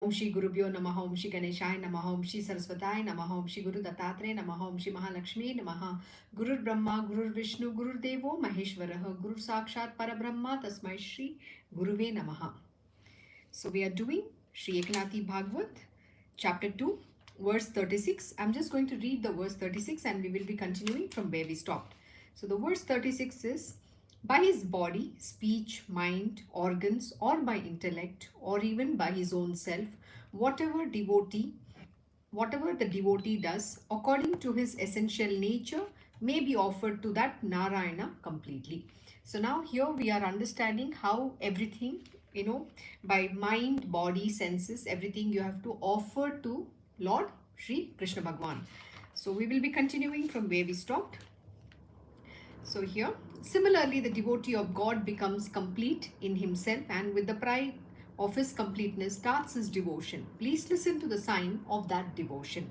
Om Shri Gurubhyo Namaha, Om Shri Ganeshaya Namaha, Om Shri Saraswataya Namaha, Om Shri Guru Dattatreya Namaha, Om Shri Mahalakshmi Namaha, Gurur Brahma, Gurur Vishnu, Gurur Devo Maheshwaraha, Guru Sakshat Parabrahma, Tasmai Shri Guruve Namaha. So we are doing Shri Eknathi Bhagavad, chapter 2, verse 36. I'm just going to read the verse 36 and we will be continuing from where we stopped. So the verse 36 is, by his body, speech, mind, organs, or by intellect, or even by his own self, whatever the devotee does according to his essential nature may be offered to that Narayana completely. So now here we are understanding how everything, by mind, body, senses, everything you have to offer to Lord Sri Krishna Bhagwan. So we will be continuing from where we stopped. So here, similarly, the devotee of God becomes complete in himself, and with the pride of his completeness starts his devotion. Please listen to the sign of that devotion.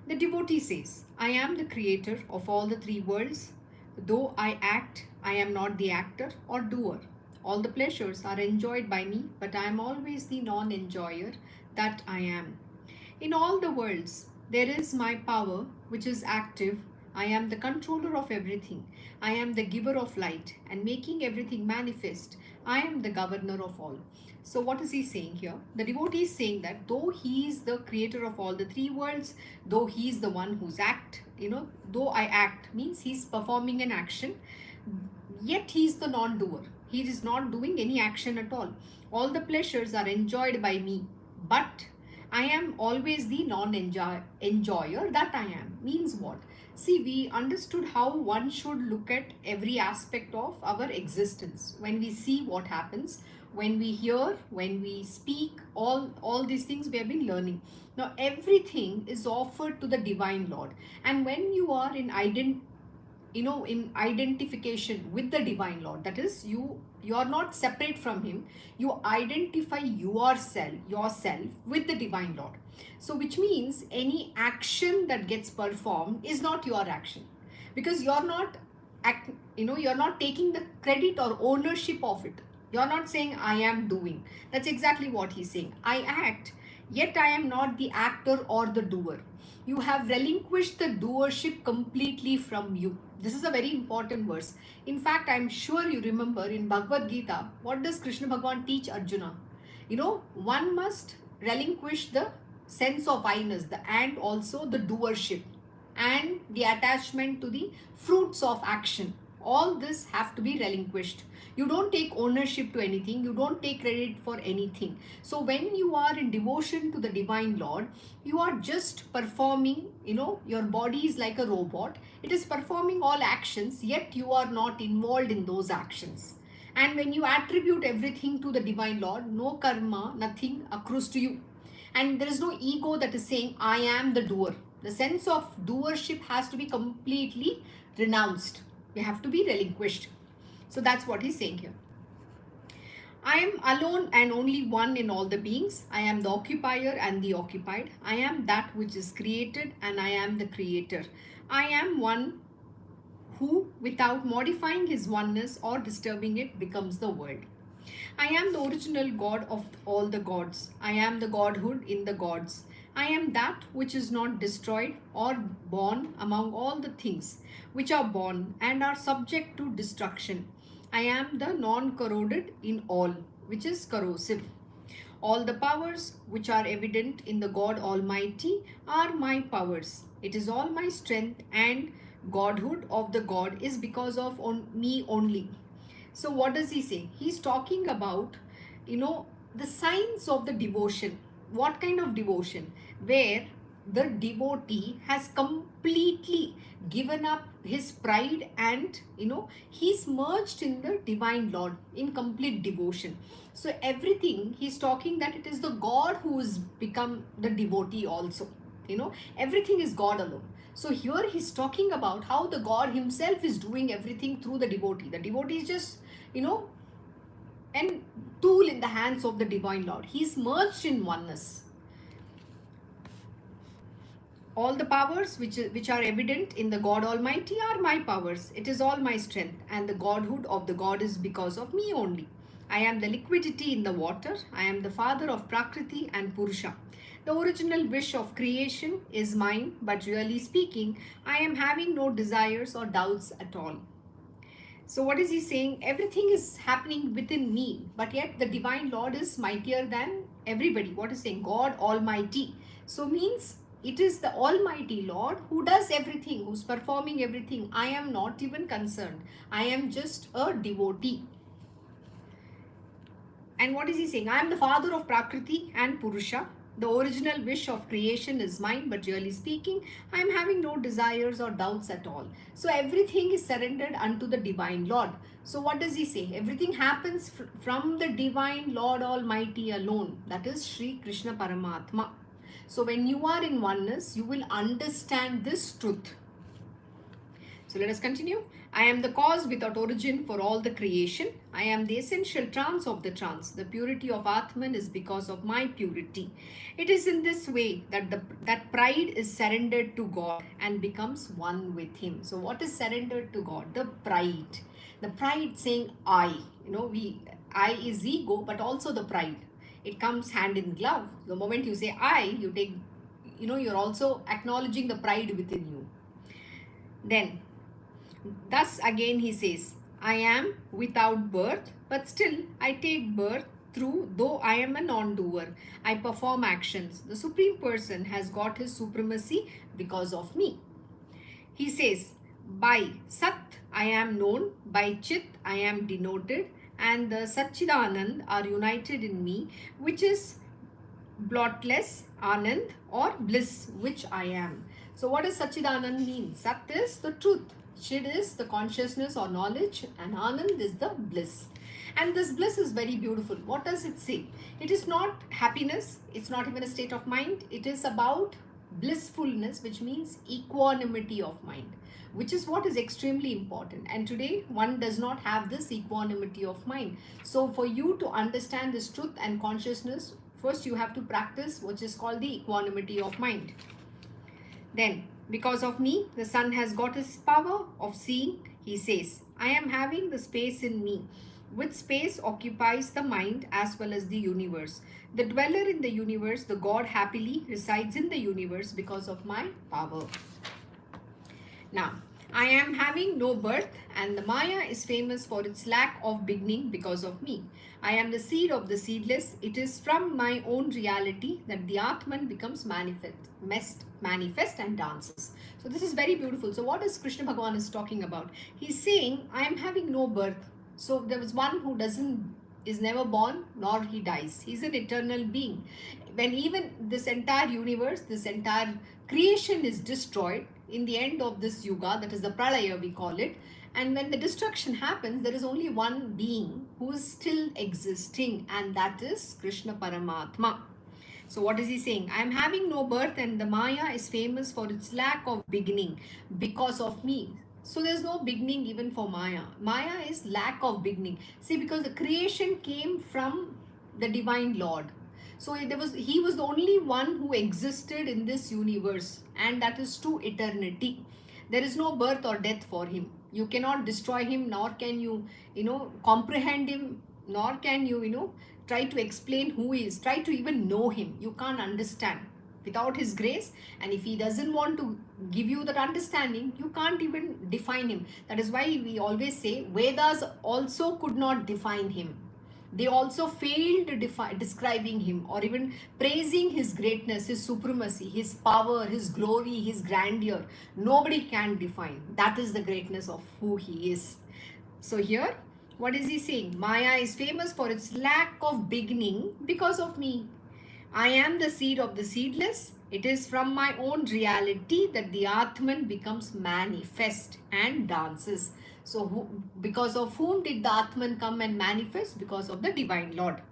The devotee says, I am the creator of all the three worlds. Though I act, I am not the actor or doer. All the pleasures are enjoyed by me, but I am always the non-enjoyer that I am. In all the worlds, there is my power which is active. I am the controller of everything. I am the giver of light and making everything manifest. I am the governor of all. So what is he saying here? The devotee is saying that though he is the creator of all the three worlds, though he is the one who's though I act means he's performing an action, yet he is the non-doer. He is not doing any action at all. All the pleasures are enjoyed by me, but I am always the non-enjoyer that I am. Means what? See, we understood how one should look at every aspect of our existence. When we see what happens, when we hear, when we speak, all these things we have been learning. Now everything is offered to the Divine Lord. And when you are in identification with the Divine Lord, that is, you are not separate from him, you identify yourself with the Divine Lord. So which means any action that gets performed is not your action, because you're not you're not taking the credit or ownership of it. You're not saying I am doing. That's exactly what he's saying. I act, yet I am not the actor or the doer. You have relinquished the doership completely from you. This is a very important verse. In fact, I'm sure you remember in Bhagavad Gita, what does Krishna Bhagavan teach Arjuna? One must relinquish the sense of I-ness, and also the doership and the attachment to the fruits of action. All this have to be relinquished. You don't take ownership to anything, you don't take credit for anything. So when you are in devotion to the Divine Lord, you are just performing, your body is like a robot. It is performing all actions, yet you are not involved in those actions. And when you attribute everything to the Divine Lord, no karma, nothing accrues to you. And there is no ego that is saying, I am the doer. The sense of doership has to be completely renounced. You have to be relinquished. So that's what he's saying here. I am alone and only one in all the beings. I am the occupier and the occupied. I am that which is created and I am the creator. I am one who, without modifying his oneness or disturbing it, becomes the world. I am the original God of all the gods. I am the Godhood in the gods. I am that which is not destroyed or born among all the things which are born and are subject to destruction. I am the non-corroded in all, which is corrosive. All the powers which are evident in the God Almighty are my powers. It is all my strength, and Godhood of the God is because of me only. So what does he say? He's talking about, the signs of the devotion. What kind of devotion? Where the devotee has completely given up his pride and, he's merged in the Divine Lord in complete devotion. So everything he's talking that it is the God who has become the devotee also. Everything is God alone. So here he's talking about how the God himself is doing everything through the devotee. The devotee is just, an tool in the hands of the Divine Lord. He's merged in oneness. All the powers which are evident in the God Almighty are my powers. It is all my strength, and the Godhood of the God is because of me only. I am the liquidity in the water. I am the father of Prakriti and Purusha. The original wish of creation is mine, but really speaking, I am having no desires or doubts at all. So, what is he saying? Everything is happening within me, but yet the divine Lord is mightier than everybody. What is saying? God Almighty. So, means it is the Almighty Lord who does everything, who's performing everything. I am not even concerned. I am just a devotee. And what is he saying? I am the father of Prakriti and Purusha. The original wish of creation is mine, but really speaking, I am having no desires or doubts at all. So everything is surrendered unto the divine Lord. So what does he say? Everything happens from the divine Lord Almighty alone. That is Sri Krishna Paramatma. So when you are in oneness, you will understand this truth. So let us continue. I am the cause without origin for all the creation. I am the essential trance of the trance. The purity of Atman is because of my purity. It is in this way that that pride is surrendered to God and becomes one with Him. So what is surrendered to God? The pride. The pride saying I. I is ego, but also the pride. It comes hand in glove. The moment you say I, you take, you're also acknowledging the pride within you. Then, thus again he says, I am without birth, but still I take birth through, though I am a non-doer. I perform actions. The Supreme Person has got his supremacy because of me. He says, by Sat I am known, by Chit I am denoted, and the Satchidanand are united in me, which is blotless Anand or bliss, which I am. So what does Satchidanand mean? Sat is the truth. Chid is the consciousness or knowledge, and Anand is the bliss. And this bliss is very beautiful. What does it say? It is not happiness. It's not even a state of mind. It is about blissfulness, which means equanimity of mind, which is what is extremely important. And today one does not have this equanimity of mind. So for you to understand this truth and consciousness, first you have to practice which is called the equanimity of mind. Then, because of me, the sun has got his power of seeing. He says, I am having the space in me. With space occupies the mind as well as the universe. The dweller in the universe, the God happily resides in the universe because of my power. Now, I am having no birth, and the Maya is famous for its lack of beginning because of me. I am the seed of the seedless. It is from my own reality that the Atman becomes manifest and dances. So this is very beautiful. So what is Krishna Bhagavan is talking about? He's saying, I am having no birth. So there was one who is never born nor he dies. He's an eternal being. When even this entire universe, this entire creation is destroyed in the end of this yuga, that is the pralaya we call it, and when the destruction happens, there is only one being who is still existing, and that is Krishna Paramatma. So what is he saying? I am having no birth, and the Maya is famous for its lack of beginning because of me. So there's no beginning even for Maya. Maya is lack of beginning. See, because the creation came from the divine Lord. So he was the only one who existed in this universe, and that is to eternity. There is no birth or death for him. You cannot destroy him, nor can you, comprehend him, nor can you, try to explain who he is, try to even know him. You can't understand without his grace. And if he doesn't want to give you that understanding, you can't even define him. That is why we always say Vedas also could not define him. They also failed describing him or even praising his greatness, his supremacy, his power, his glory, his grandeur. Nobody can define. That is the greatness of who he is. So here, what is he saying? Maya is famous for its lack of beginning because of me. I am the seed of the seedless. It is from my own reality that the Atman becomes manifest and dances. So because of whom did the Atman come and manifest? Because of the divine Lord.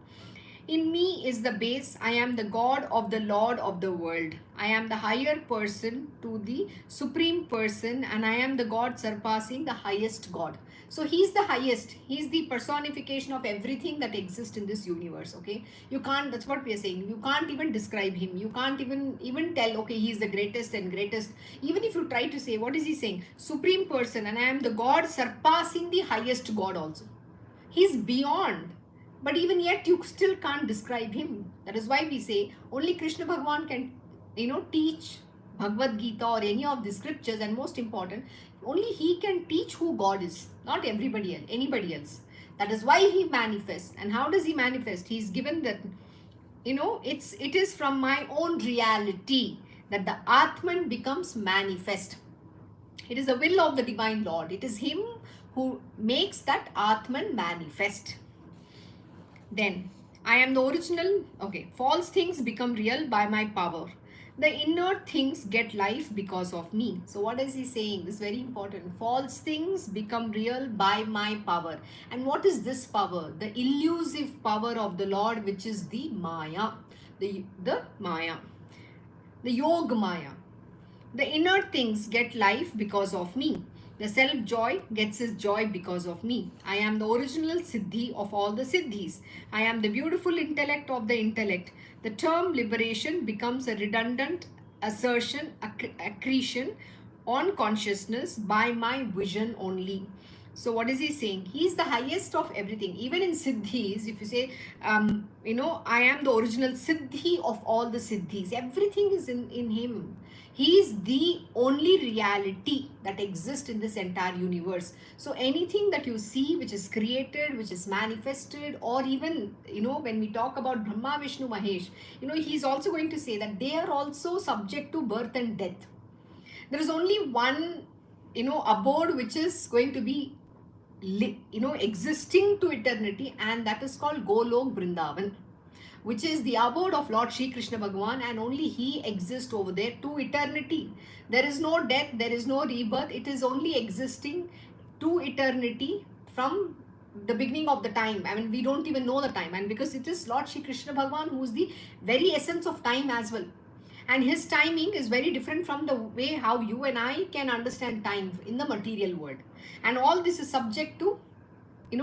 In me is the base. I am the God of the Lord of the world. I am the higher person to the Supreme Person, and I am the God surpassing the highest God. So he's the highest. He's the personification of everything that exists in this universe. Okay, you can't, that's what we are saying, you can't even describe him. You can't even tell, okay, he's the greatest and greatest. Even if you try to say, what is he saying? Supreme Person, and I am the God surpassing the highest God also. He's beyond. but even yet you still can't describe him. That is why we say only Krishna Bhagwan can, teach Bhagavad Gita or any of the scriptures, and most important, only he can teach who God is, not anybody else. That is why he manifests. And how does he manifest? He's given that, it is from my own reality that the Atman becomes manifest. It is the will of the divine Lord. It is him who makes that Atman manifest. Then, I am the original. Okay, false things become real by my power. The inner things get life because of me. So what is he saying? This is very important. False things become real by my power. And what is this power? The elusive power of the Lord, which is the Maya. The Maya. The Yoga Maya. The inner things get life because of me. The self-joy gets his joy because of me. I am the original Siddhi of all the Siddhis. I am the beautiful intellect of the intellect. The term liberation becomes a redundant assertion, accretion on consciousness by my vision only. So what is he saying? He is the highest of everything. Even in Siddhis, if you say, I am the original Siddhi of all the Siddhis. Everything is in him. He is the only reality that exists in this entire universe. So anything that you see which is created, which is manifested, or even, when we talk about Brahma, Vishnu, Mahesh, he's also going to say that they are also subject to birth and death. There is only one, abode which is going to be, existing to eternity, and that is called Golok Vrindavan, which is the abode of Lord Shri Krishna Bhagwan, and only he exists over there to eternity. There is no death, there is no rebirth. It is only existing to eternity from the beginning of the time. I mean, we don't even know the time, and because it is Lord Shri Krishna Bhagwan who is the very essence of time as well. And his timing is very different from the way how you and I can understand time in the material world. And all this is subject to,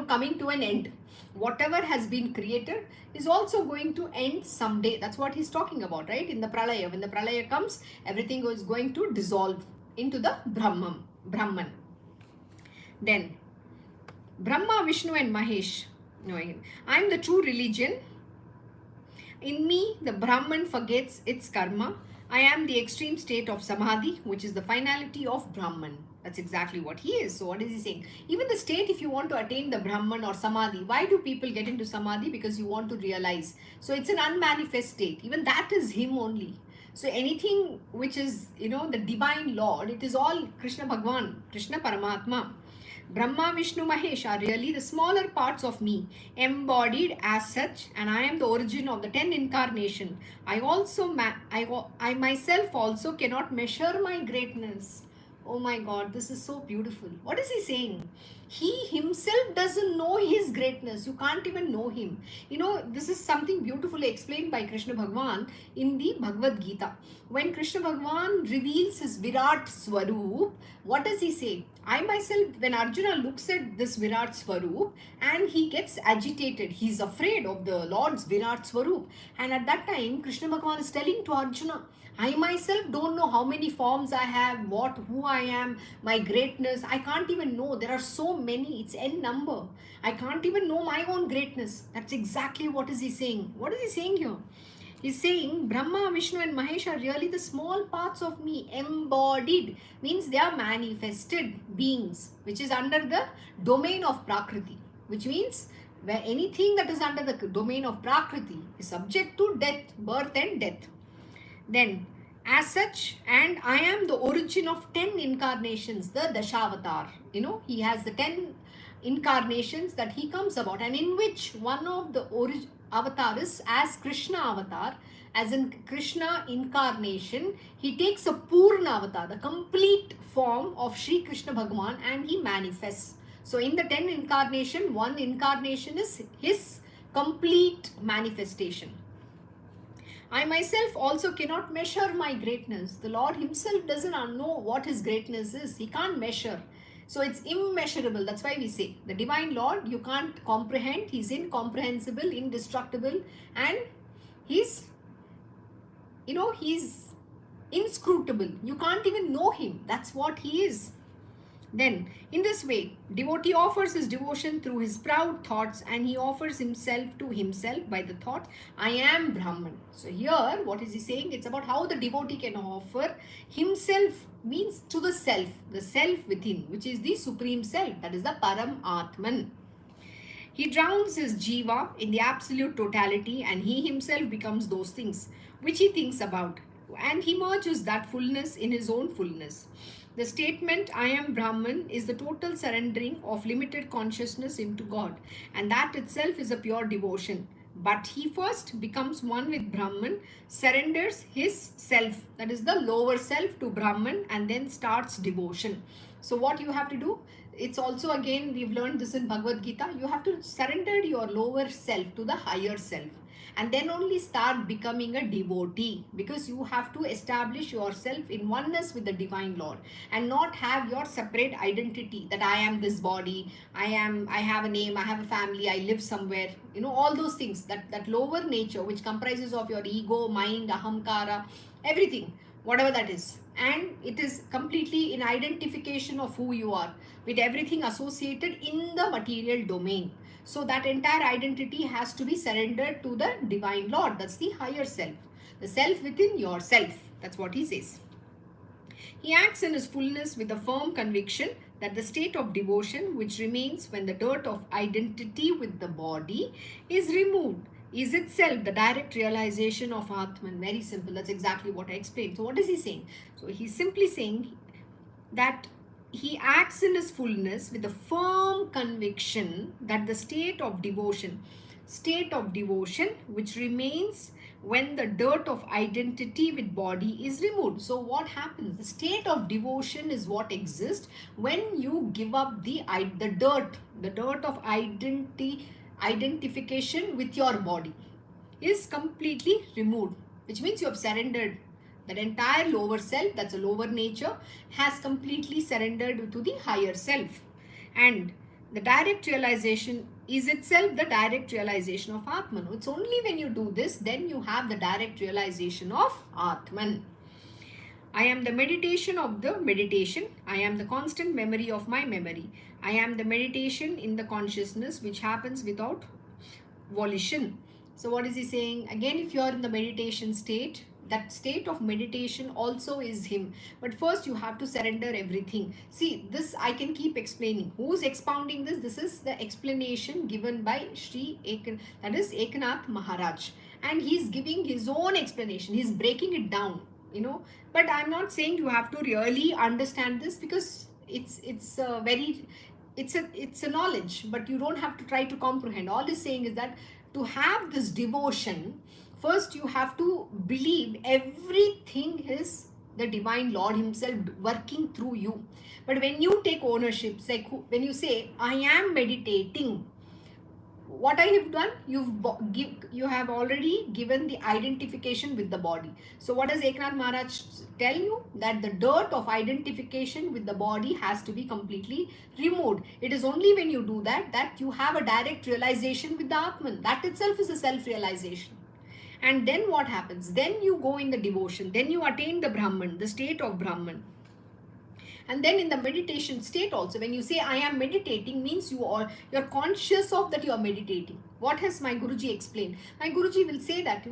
coming to an end. Whatever has been created is also going to end someday. That's what he's talking about, right? In the Pralaya. When the Pralaya comes, everything is going to dissolve into the Brahman. Then, Brahma, Vishnu and Mahesh. I am the true religion. In me, the Brahman forgets its karma. I am the extreme state of Samadhi, which is the finality of Brahman. That's exactly what he is. So what is he saying? Even the state, if you want to attain the Brahman or Samadhi, why do people get into Samadhi? Because you want to realize. So it's an unmanifest state. Even that is him only. So anything which is, the divine Lord, it is all Krishna Bhagwan, Krishna Paramatma. Brahma, Vishnu, Mahesh are really the smaller parts of me, embodied as such, and I am the origin of the 10 incarnation. I myself also cannot measure my greatness. Oh my God, this is so beautiful. What is he saying? He himself doesn't know his greatness. You can't even know him. This is something beautifully explained by Krishna Bhagwan in the Bhagavad Gita. When Krishna Bhagwan reveals his Virat Swaroop, what does he say? I myself, when Arjuna looks at this Virat Swaroop and he gets agitated, he's afraid of the Lord's Virat Swaroop. And at that time, Krishna Bhagwan is telling to Arjuna, I myself don't know how many forms I have, who I am, my greatness. I can't even know. There are so many. It's n number. I can't even know my own greatness. That's exactly what is he saying. What is he saying here? He's saying Brahma, Vishnu and Mahesh are really the small parts of me, embodied. Means they are manifested beings, which is under the domain of Prakriti. Which means where anything that is under the domain of Prakriti is subject to death, birth and death. Then, as such, and I am the origin of 10 incarnations, the Dashavatar. He has the 10 incarnations that he comes about, and in which one of the avatar is as Krishna avatar, as in Krishna incarnation, he takes a Purna avatar, the complete form of Sri Krishna Bhagwan, and he manifests. So in the 10 incarnation, one incarnation is his complete manifestation. I myself also cannot measure my greatness. The Lord himself doesn't know what his greatness is. He can't measure. So it's immeasurable. That's why we say the divine Lord, you can't comprehend. He's incomprehensible, indestructible, and he's inscrutable. You can't even know him. That's what he is. Then, in this way, devotee offers his devotion through his proud thoughts, and he offers himself to himself by the thought, I am Brahman. So here, what is he saying? It's about how the devotee can offer himself, means to the self within, which is the supreme self, that is the Param Atman. He drowns his jiva in the absolute totality, and he himself becomes those things which he thinks about, and he merges that fullness in his own fullness. The statement, I am Brahman, is the total surrendering of limited consciousness into God, and that itself is a pure devotion. But he first becomes one with Brahman, surrenders his self, that is the lower self, to Brahman, and then starts devotion. So what you have to do, it's also, again, we've learned this in Bhagavad Gita, you have to surrender your lower self to the higher self, and then only start becoming a devotee, because you have to establish yourself in oneness with the Divine Lord and not have your separate identity, that I am this body, I have a name, I have a family, I live somewhere, all those things, that lower nature which comprises of your ego, mind, ahamkara, everything, whatever that is, and it is completely in identification of who you are with everything associated in the material domain. So that entire identity has to be surrendered to the Divine Lord. That's the higher self, the self within yourself. That's what he says. He acts in his fullness with a firm conviction that the state of devotion which remains when the dirt of identity with the body is removed is itself the direct realization of Atman. Very simple. That's exactly what I explained. So what is he saying? So he's simply saying that he acts in his fullness with a firm conviction that the state of devotion which remains when the dirt of identity with body is removed. So what happens? The state of devotion is what exists when you give up the dirt of identification with your body is completely removed, which means you have surrendered. That entire lower self, that's a lower nature, has completely surrendered to the higher self. And the direct realization is itself the direct realization of Atman. It's only when you do this, then you have the direct realization of Atman. I am the meditation of the meditation. I am the constant memory of my memory. I am the meditation in the consciousness which happens without volition. So what is he saying? Again, if you are in the meditation state, that state of meditation also is him. But first you have to surrender everything. See, this I can keep explaining. Who's expounding this? This is the explanation given by Sri Ekanath Maharaj. And he's giving his own explanation. He's breaking it down, But I'm not saying you have to really understand this, because it's a knowledge, but you don't have to try to comprehend. All he's saying is that to have this devotion, first you have to believe everything is the Divine Lord himself working through you. But when you take ownership, like when you say, I am meditating, what I have done, you have already given the identification with the body. So what does Eknath Maharaj tell you? That the dirt of identification with the body has to be completely removed. It is only when you do that you have a direct realization with the Atman. That itself is a self-realization. And then what happens? Then you go in the devotion. Then you attain the Brahman, the state of Brahman. And then in the meditation state also, when you say I am meditating, means you're conscious of that you are meditating. What has my Guruji explained? My Guruji will say that,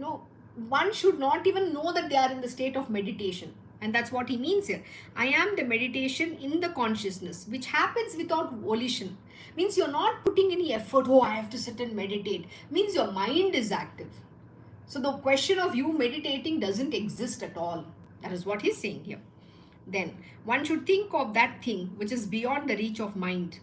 one should not even know that they are in the state of meditation. And that's what he means here. I am the meditation in the consciousness, which happens without volition. Means you're not putting any effort, I have to sit and meditate. Means your mind is active. So the question of you meditating doesn't exist at all. That is what he's saying here. Then one should think of that thing which is beyond the reach of mind,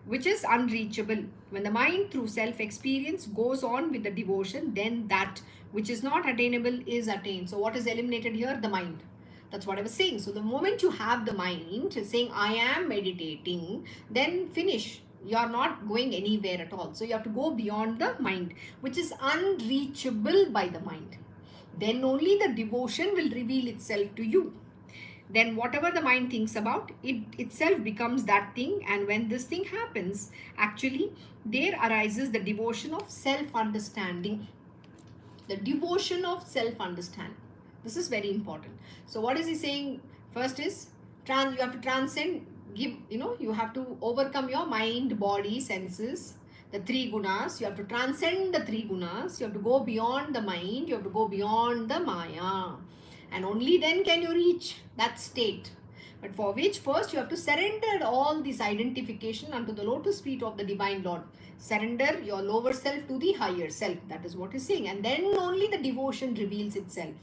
which is unreachable. When the mind through self-experience goes on with the devotion, then that which is not attainable is attained. So what is eliminated here? The mind. That's what I was saying. So the moment you have the mind saying I am meditating, then finish. You are not going anywhere at all. So you have to go beyond the mind, which is unreachable by the mind. Then only the devotion will reveal itself to you. Then whatever the mind thinks about, it itself becomes that thing. And when this thing happens, actually there arises the devotion of self-understanding. The devotion of self-understanding. This is very important. So what is he saying? First is, you have to transcend you have to overcome your mind, body, senses, the three gunas. You have to transcend the three gunas. You have to go beyond the mind. You have to go beyond the Maya. And only then can you reach that state. But for which first you have to surrender all this identification unto the lotus feet of the Divine Lord. Surrender your lower self to the higher self. That is what he's saying. And then only the devotion reveals itself.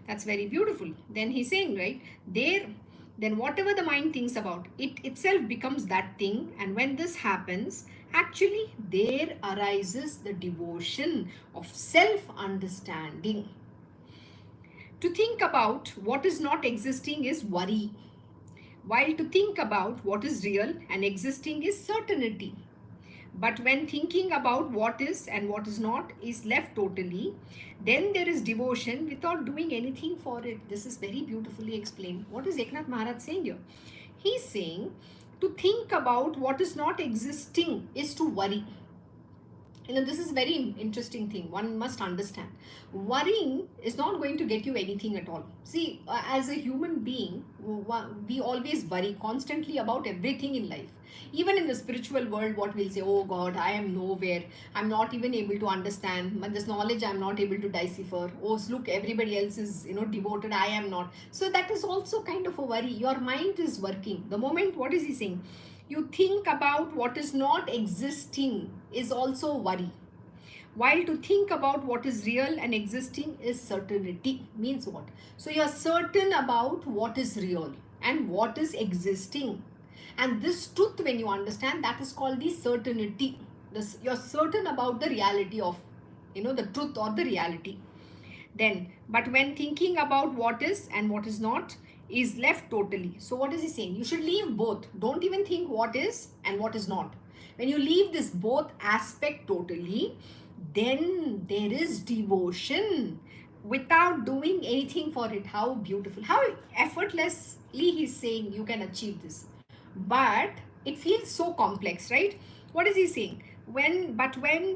That's very beautiful. Then he's saying, right, then whatever the mind thinks about, it itself becomes that thing. And when this happens, actually there arises the devotion of self-understanding. To think about what is not existing is worry, while to think about what is real and existing is certainty. But when thinking about what is and what is not is left totally, then there is devotion without doing anything for it. This is very beautifully explained. What is Eknath Maharaj saying here? He's saying to think about what is not existing is to worry. This is very interesting thing. One must understand. Worrying is not going to get you anything at all. See, as a human being, we always worry constantly about everything in life. Even in the spiritual world, what we'll say, oh God, I am nowhere. I'm not even able to understand. This knowledge I'm not able to decipher. Oh, look, everybody else is, devoted. I am not. So that is also kind of a worry. Your mind is working. The moment, what is he saying? You think about what is not existing is also worry. While to think about what is real and existing is certainty. Means what? So you are certain about what is real and what is existing. And this truth, when you understand, that is called the certainty. You're certain about the reality of, the truth or the reality. Then, but when thinking about what is and what is not, is left totally. So what is he saying? You should leave both. Don't even think what is and what is not. When you leave this both aspect totally, then there is devotion without doing anything for it. How beautiful. How effortlessly he's saying you can achieve this. But it feels so complex, right? What is he saying? When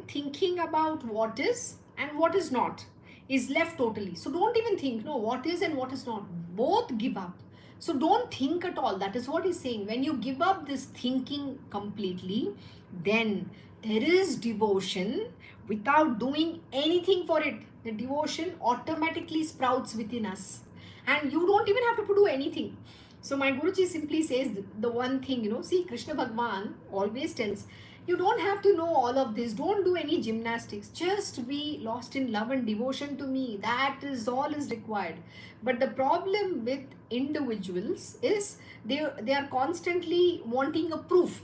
thinking about what is and what is not is left totally. So don't even think, no, what is and what is not. Both give up. So don't think at all. That is what he's saying. When you give up this thinking completely, then there is devotion without doing anything for it. The devotion automatically sprouts within us. And you don't even have to do anything. So my Guruji simply says the one thing, see, Krishna Bhagwan always tells, you don't have to know all of this. Don't do any gymnastics. Just be lost in love and devotion to me. That is all is required. But the problem with individuals is they are constantly wanting a proof.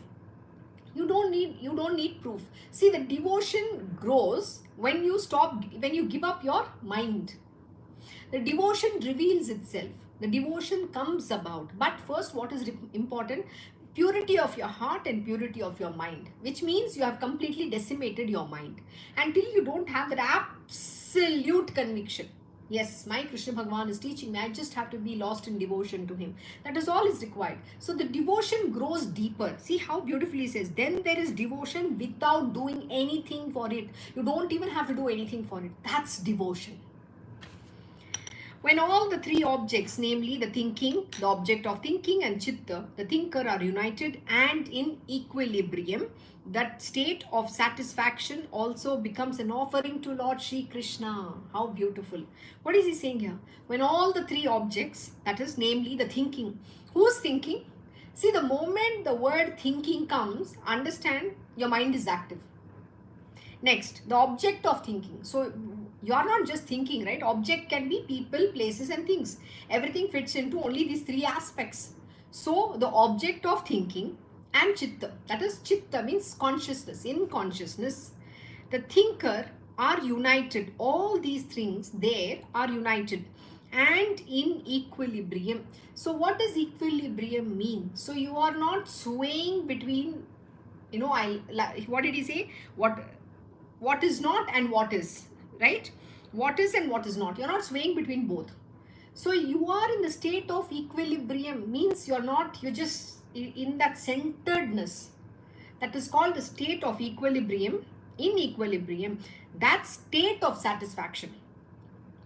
You don't need proof. See, the devotion grows when you give up your mind. The devotion reveals itself. The devotion comes about. But first, what is important? Purity of your heart and purity of your mind, which means you have completely decimated your mind. Until you don't have that absolute conviction. Yes, my Krishna Bhagwan is teaching me. I just have to be lost in devotion to him. That is all is required. So the devotion grows deeper. See how beautifully he says, then there is devotion without doing anything for it. You don't even have to do anything for it. That's devotion. When all the three objects, namely the thinking, the object of thinking, and chitta, the thinker, are united and in equilibrium, that state of satisfaction also becomes an offering to Lord Shri Krishna. How beautiful. What is he saying here? When all the three objects, that is, namely the thinking. Who's thinking? See, the moment the word thinking comes, understand your mind is active. Next, the object of thinking. So you are not just thinking, right? Object can be people, places, and things. Everything fits into only these three aspects. So the object of thinking and chitta, that is, chitta means consciousness, in consciousness, the thinker are united. All these things there are united and in equilibrium. So what does equilibrium mean? So you are not swaying between, what did he say? What is not and what is, right? What is and what is not. You're not swaying between both. So you are in the state of equilibrium, means you're just in that centeredness. That is called the state of equilibrium, in equilibrium, that state of satisfaction.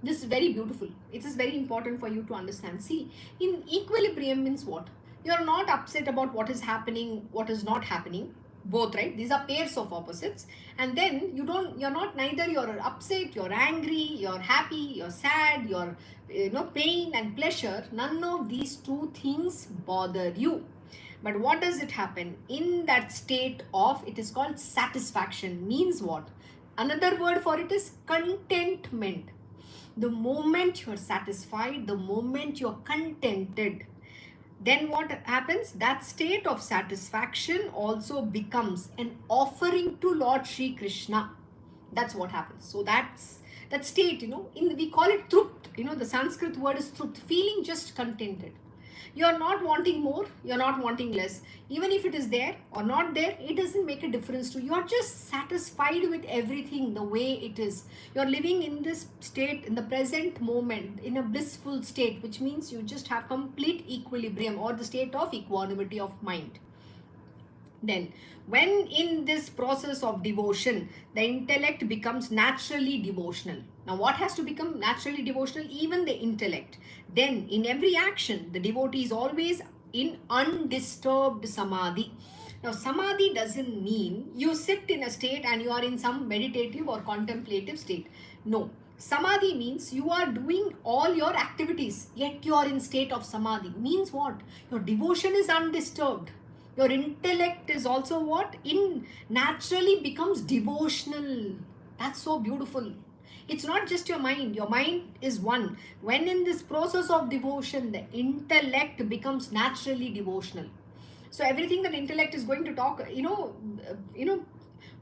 This is very beautiful. It is very important for you to understand. See, in equilibrium means what? You're not upset about what is happening, what is not happening. Both, right? These are pairs of opposites. And then you're not, neither you're upset, you're angry, you're happy, you're sad, you're, pain and pleasure. None of these two things bother you. But what does it happen? In that state of, it is called satisfaction. Means what? Another word for it is contentment. The moment you're satisfied, the moment you're contented, then what happens? That state of satisfaction also becomes an offering to Lord Sri Krishna. That's what happens. So that's that state, we call it truth. The Sanskrit word is truth, feeling just contented. You're not wanting more, you're not wanting less. Even if it is there or not there, it doesn't make a difference to you. You're just satisfied with everything the way it is. You're living in this state, in the present moment, in a blissful state, which means you just have complete equilibrium or the state of equanimity of mind. Then, when in this process of devotion, the intellect becomes naturally devotional. Now, what has to become naturally devotional? Even the intellect. Then, in every action, the devotee is always in undisturbed samadhi. Now, samadhi doesn't mean you sit in a state and you are in some meditative or contemplative state. No. Samadhi means you are doing all your activities, yet you are in state of samadhi. Means what? Your devotion is undisturbed. Your intellect is also what? Naturally becomes devotional. That's so beautiful. It's not just your mind. Your mind is one. When in this process of devotion, the intellect becomes naturally devotional. So everything that intellect is going to talk,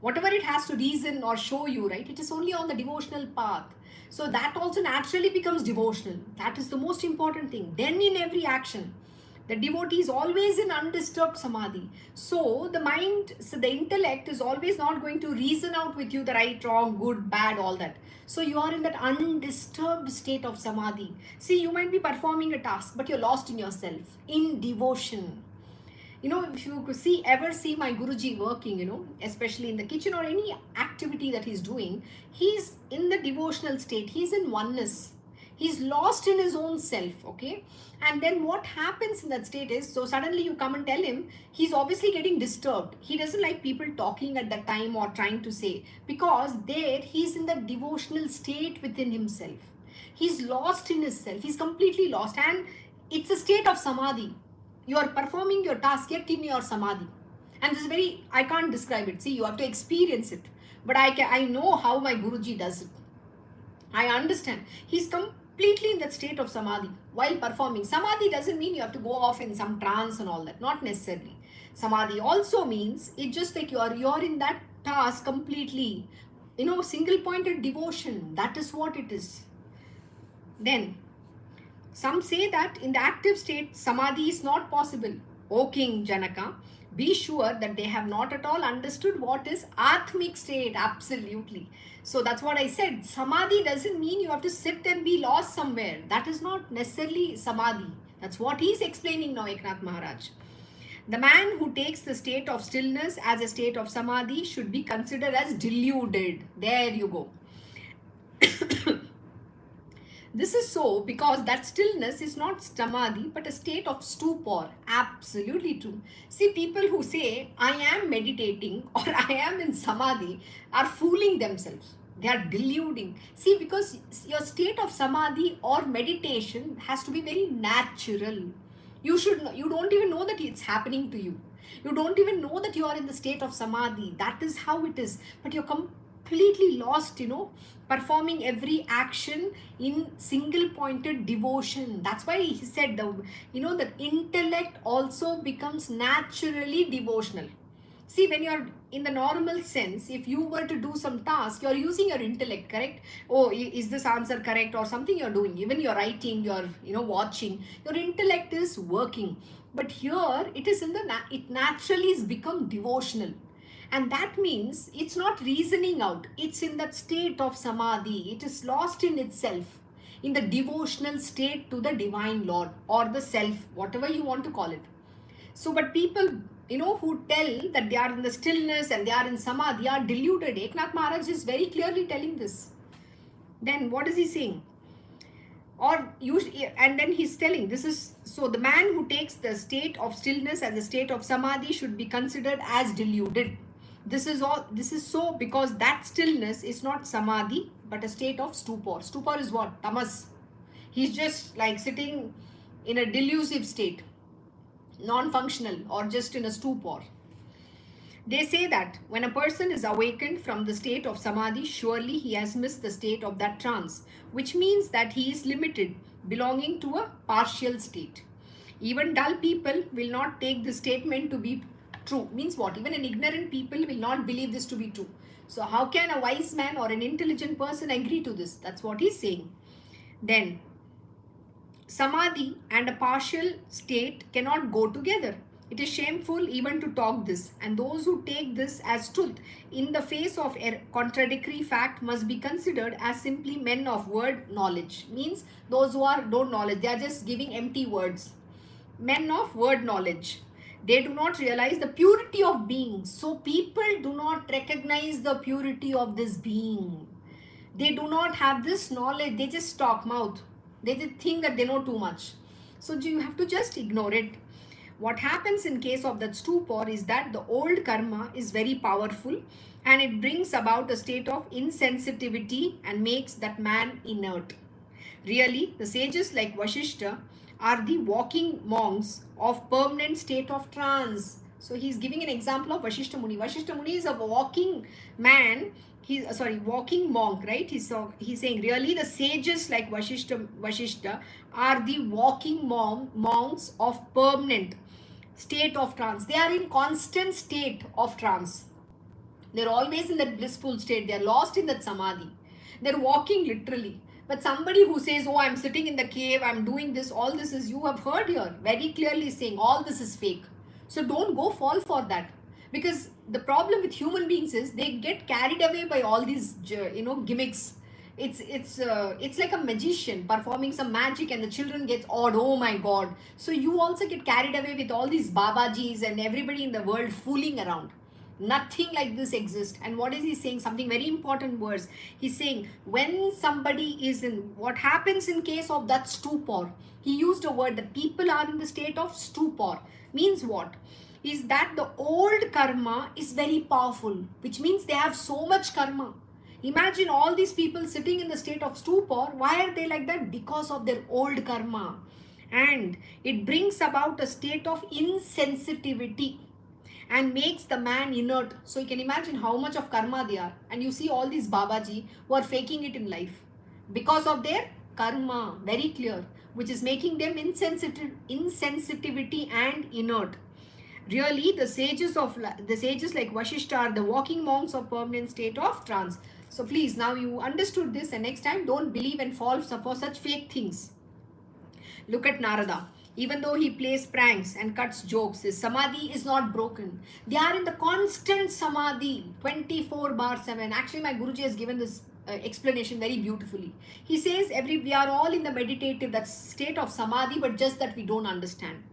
whatever it has to reason or show you, right? It is only on the devotional path. So that also naturally becomes devotional. That is the most important thing. Then in every action, the devotee is always in undisturbed samadhi. So the intellect is always not going to reason out with you the right, wrong, good, bad, all that. So you are in that undisturbed state of samadhi. See, you might be performing a task, but you're lost in yourself, in devotion. If you ever see my Guruji working, especially in the kitchen or any activity that he's doing, he's in the devotional state. He's in oneness. He's lost in his own self, okay? And then what happens in that state is, so suddenly you come and tell him, he's obviously getting disturbed. He doesn't like people talking at that time or trying to say, because there he's in the devotional state within himself. He's lost in himself. He's completely lost. And it's a state of samadhi. You are performing your task yet in your samadhi. And this is I can't describe it. See, you have to experience it. But I know how my Guruji does it. I understand. He's completely in that state of samadhi while performing. Samadhi doesn't mean you have to go off in some trance and all that. Not necessarily. Samadhi also means it's just like you're in that task completely. Single pointed devotion. That is what it is. Then, some say that in the active state, samadhi is not possible. O King Janaka, be sure that they have not at all understood what is Atmic state. Absolutely. So that's what I said. Samadhi doesn't mean you have to sit and be lost somewhere. That is not necessarily samadhi. That's what he's explaining now, Eknath Maharaj. The man who takes the state of stillness as a state of samadhi should be considered as deluded. There you go. This is so because that stillness is not samadhi but a state of stupor. Absolutely true. See, people who say, I am meditating or I am in samadhi are fooling themselves. They are deluding. See, because your state of samadhi or meditation has to be very natural. You don't even know that it's happening to you. You don't even know that you are in the state of samadhi. That is how it is. But you're completely lost, performing every action in single pointed devotion. That's why he said that intellect also becomes naturally devotional. See, when you're in the normal sense, if you were to do some task, you're using your intellect, correct? Oh, is this answer correct or something you're doing? Even you're writing, you're watching, your intellect is working. But here it is it naturally has become devotional. And that means it's not reasoning out. It's in that state of samadhi. It is lost in itself, in the devotional state to the divine Lord or the self, whatever you want to call it. So, but people, who tell that they are in the stillness and they are in samadhi are deluded. Eknath Maharaj is very clearly telling this. Then what is he saying? Or and then he's telling this is, so the man who takes the state of stillness as a state of samadhi should be considered as deluded. This is so because that stillness is not samadhi but a state of stupor. Stupor is what? Tamas. He's just like sitting in a delusive state, non-functional, or just in a stupor. They say that when a person is awakened from the state of samadhi, surely he has missed the state of that trance, which means that he is limited, belonging to a partial state. Even dull people will not take this statement to be true. Means what? Even an ignorant people will not believe this to be true. So how can a wise man or an intelligent person agree to this? That's what he's saying. Then, samadhi and a partial state cannot go together. It is shameful even to talk this, and those who take this as truth in the face of a contradictory fact must be considered as simply men of word knowledge. Means those who are don't knowledge, they are just giving empty words. Men of word knowledge. They do not realize the purity of being. So people do not recognize the purity of this being. They do not have this knowledge. They just talk mouth. They just think that they know too much. So you have to just ignore it. What happens in case of that stupor is that the old karma is very powerful and it brings about a state of insensitivity and makes that man inert. Really, the sages like Vashishta are the walking monks of permanent state of trance. So he's giving an example of Vashishta Muni. Vashishta Muni is a walking man. He's walking monk, right? He's saying really the sages like Vashishta are the walking monks of permanent state of trance. They are in constant state of trance. They're always in that blissful state. They're lost in that samadhi. They're walking literally. But somebody who says, oh, I'm sitting in the cave, I'm doing this, all this is, you have heard here very clearly saying all this is fake. So don't go fall for that. Because the problem with human beings is they get carried away by all these, gimmicks. It's like a magician performing some magic and the children get awed. Oh my God. So you also get carried away with all these Babajis and everybody in the world fooling around. Nothing like this exists. And what is he saying? Something very important words. He's saying when somebody is in, what happens in case of that stupor, he used a word that people are in the state of stupor. Means what? Is that the old karma is very powerful, which means they have so much karma. Imagine all these people sitting in the state of stupor. Why are they like that? Because of their old karma. And it brings about a state of insensitivity and makes the man inert. So you can imagine how much of karma they are. And you see all these Babaji who are faking it in life because of their karma, very clear, which is making them insensitivity and inert. Really, the sages like Vashishta are the walking monks of permanent state of trance. So please, now you understood this, and next time don't believe and fall for such fake things. Look at Narada. Even though he plays pranks and cuts jokes, his samadhi is not broken. They are in the constant samadhi, 24/7. Actually, my Guruji has given this explanation very beautifully. He says we are all in the meditative, that state of samadhi, but just that we don't understand.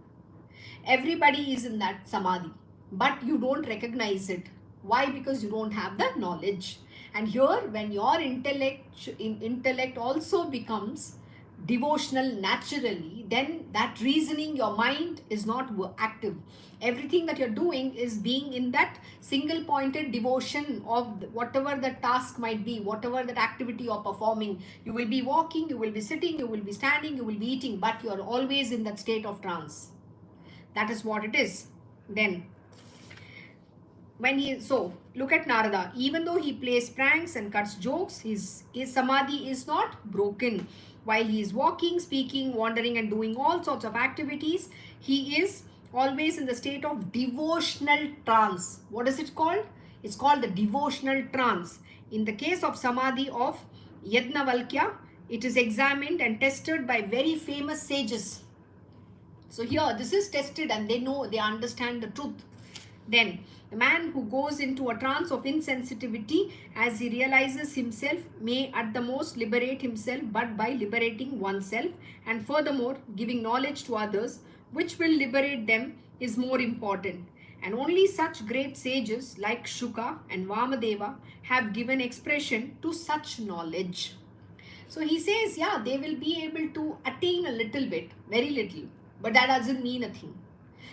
Everybody is in that samadhi, but you don't recognize it. Why? Because you don't have the knowledge. And here, when your intellect also becomes devotional naturally, then that reasoning, your mind is not active. Everything that you're doing is being in that single pointed devotion of whatever the task might be, whatever that activity you're performing. You will be walking, you will be sitting, you will be standing, you will be eating, but you're always in that state of trance. That is what it is. Then look at Narada. Even though he plays pranks and cuts jokes, his samadhi is not broken. While he is walking, speaking, wandering and doing all sorts of activities, he is always in the state of devotional trance. What is it called? It's called the devotional trance. In the case of samadhi of Yajnavalkya, it is examined and tested by very famous sages. So here, this is tested and they understand the truth. Then, the man who goes into a trance of insensitivity as he realizes himself may at the most liberate himself, but by liberating oneself and furthermore giving knowledge to others, which will liberate them, is more important. And only such great sages like Shuka and Vamadeva have given expression to such knowledge. So he says, yeah, they will be able to attain a little bit, very little, but that doesn't mean a thing.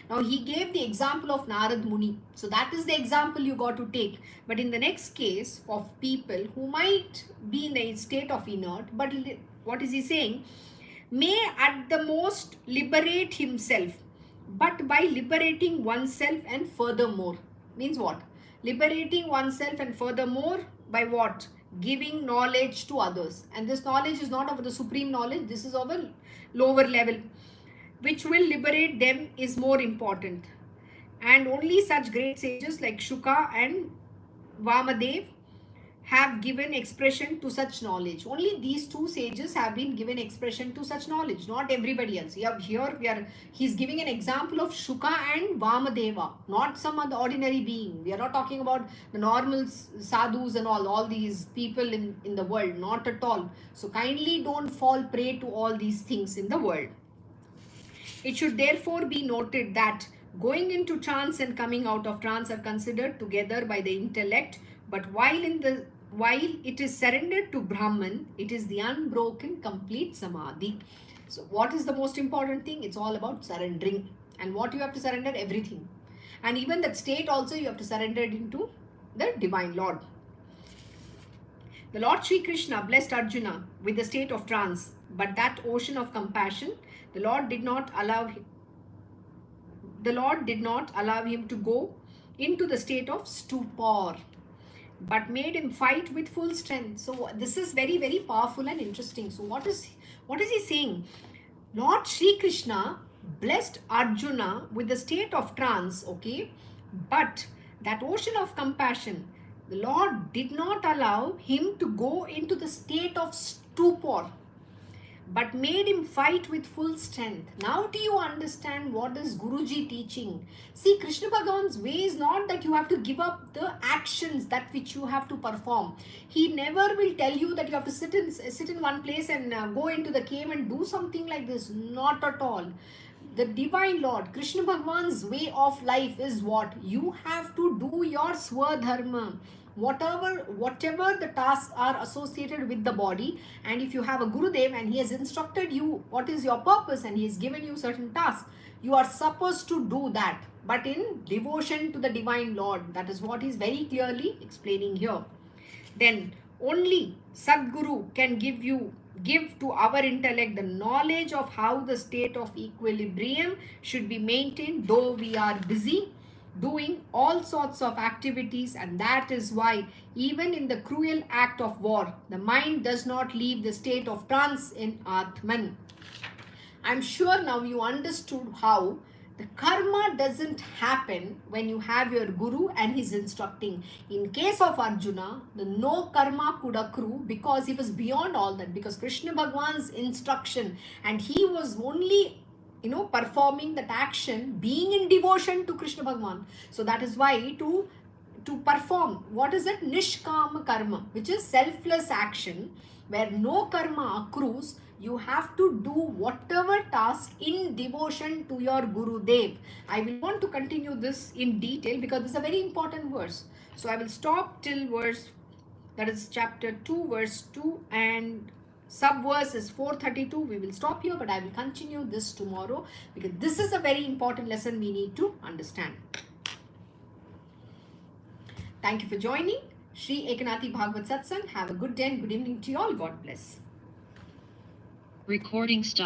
Now he gave the example of Narad Muni. So that is the example you got to take. But in the next case of people who might be in a state of inert, but what is he saying? May at the most liberate himself, but by liberating oneself and furthermore. Means what? Liberating oneself and furthermore by what? Giving knowledge to others. And this knowledge is not of the supreme knowledge, this is of a lower level. Which will liberate them is more important. And only such great sages like Shuka and Vamadev have given expression to such knowledge. Only these two sages have been given expression to such knowledge, not everybody else. He's giving an example of Shuka and Vamadeva, not some other ordinary being. We are not talking about the normal sadhus and all these people in the world, not at all. So kindly don't fall prey to all these things in the world. It should therefore be noted that going into trance and coming out of trance are considered together by the intellect, but while it is surrendered to Brahman, it is the unbroken complete samadhi. So what is the most important thing? It's all about surrendering. And what you have to surrender? Everything. And even that state also you have to surrender it into the Divine Lord. The Lord Sri Krishna blessed Arjuna with the state of trance, but that ocean of compassion, the Lord did not allow him to go into the state of stupor, but made him fight with full strength. So this is very, very powerful and interesting. So what is he saying? Lord Sri Krishna blessed Arjuna with the state of trance, okay? But that ocean of compassion, the Lord did not allow him to go into the state of stupor, but made him fight with full strength. Now do you understand what is Guruji teaching? See, Krishna Bhagavan's way is not that you have to give up the actions that which you have to perform. He never will tell you that you have to sit in one place and go into the cave and do something like this. Not at all. The Divine Lord, Krishna Bhagavan's way of life is what? You have to do your Swadharma. Whatever the tasks are associated with the body, and if you have a Gurudev and he has instructed you what is your purpose and he has given you certain tasks, you are supposed to do that, but in devotion to the Divine Lord. That is what he is very clearly explaining here. Then only Sadguru can give to our intellect the knowledge of how the state of equilibrium should be maintained, though we are busy doing all sorts of activities. And that is why even in the cruel act of war, the mind does not leave the state of trance in Atman. I'm sure now you understood how the karma doesn't happen when you have your guru and he's instructing. In case of Arjuna, the no karma could accrue because he was beyond all that, because Krishna Bhagwan's instruction, and he was only performing that action, being in devotion to Krishna Bhagwan. So that is why to perform, what is it? Nishkama karma, which is selfless action, where no karma accrues. You have to do whatever task in devotion to your Guru Dev. I will want to continue this in detail because this is a very important verse. So I will stop till verse, that is chapter 2, verse 2, and subverse is 432. We will stop here, but I will continue this tomorrow because this is a very important lesson we need to understand. Thank you for joining Sri Ekanathi Bhagavad Satsang. Have a good day and good evening to you all. God bless. Recording stop.